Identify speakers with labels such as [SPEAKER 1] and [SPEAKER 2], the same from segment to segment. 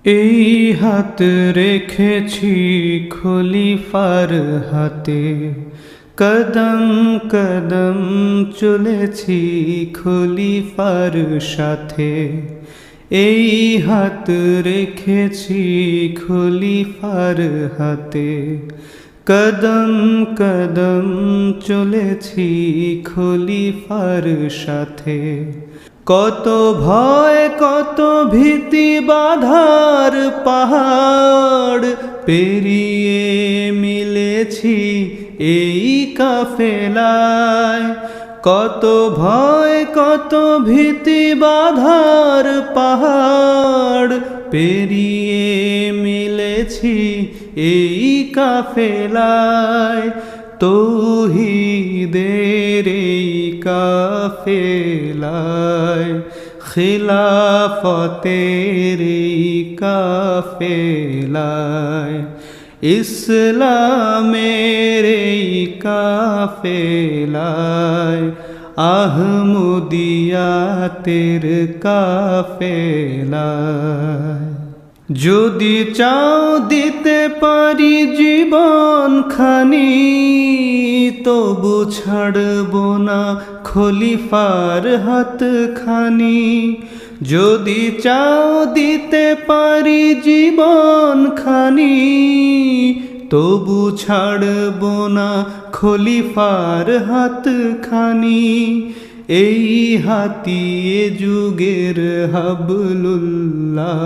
[SPEAKER 1] এই হাত রেখেছি খলিফার হাতে, কদম কদম চলেছি খলিফার সাথে। এই হাত রেখেছি খলিফার হাতে, কদম কদম চলেছি খলিফার সাথে। কত ভয় কত ভীতি বাধার পাহাড় পেরিয়ে মিলেছি এই কাফেলায়। কত ভয় কত ভীতি বাধার পাহাড় পেরিয়ে মিলেছি এই কাফেলায়। তৌহিদের এই কাফেলায়, খিলাফতের এই কাফেলায়, ইসলামের এই কাফেলায়, আহমদিয়াতের কাফেলায়। যদি চাও দিতে পারি জীবন খানি, তবু ছাড়ব না খলিফার হাত খানি। যদি চাও দিতে পারি জীবন খানি, তবু ছাড়ব না খলিফার হাত খানি। এই হাতি যুগের হাবলুল্লাহ,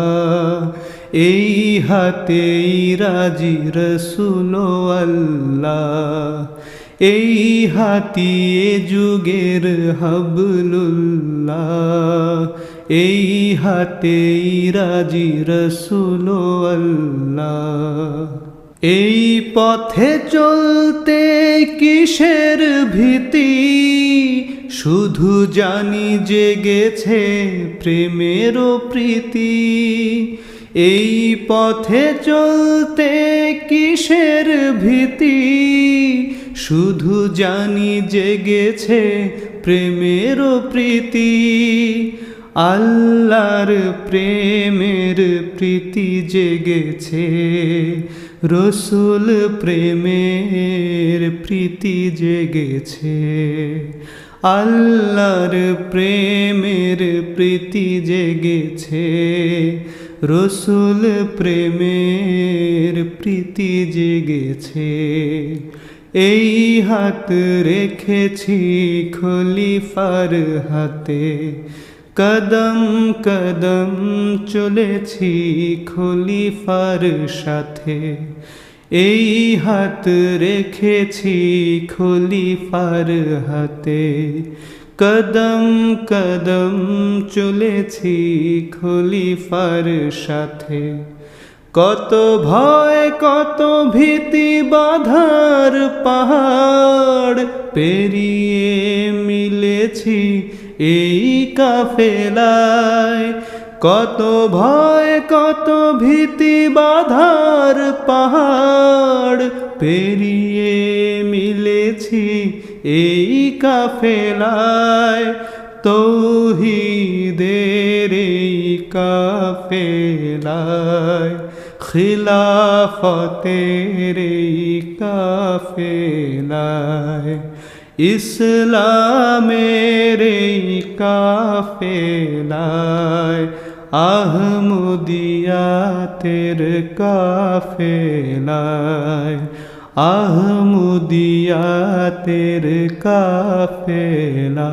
[SPEAKER 1] এই হাতেই রাজি রসুল আল্লাহ। এই হাতি যুগের হাবলুল্লাহ, এই হাতেই রাজি রসুল আল্লাহ। এই পথে চলতে কিসের ভীতি, শুধু জানি জেগেছে প্রেমের প্রীতি। এই পথে চলতে কিসের ভীতি, শুধু জানি জেগেছে প্রেমের প্রীতি। আল্লাহর প্রেমের প্রীতি জেগেছে, রসুল প্রেমের প্রীতি জেগেছে। আল্লাহর প্রেমের প্রীতি জেগেছে, রসুল প্রেমের প্রীতি জেগেছে। এই হাত রেখেছি খলিফার হাতে, কদম কদম চলেছি খলিফার সাথে। এই হাত রেখেছি খলিফার হাতে, কদম কদম চলেছি খলিফার সাথে। কত ভয় কত ভীতি বাধার পাহাড় পেরিয়ে মিলেছি এই কাফেলায়। কত ভয় কত ভীতি বাধার পাহাড় পেরিয়ে মিলেছি এই কাফেলায়। তৌহিদের এই কাফেলায়, খিলাফতের এই কাফেলায়, ইসলামের এই কাফেলায়, আহমদিয়াতের কাফেলায়, আহমদিয়াতের কাফেলায়।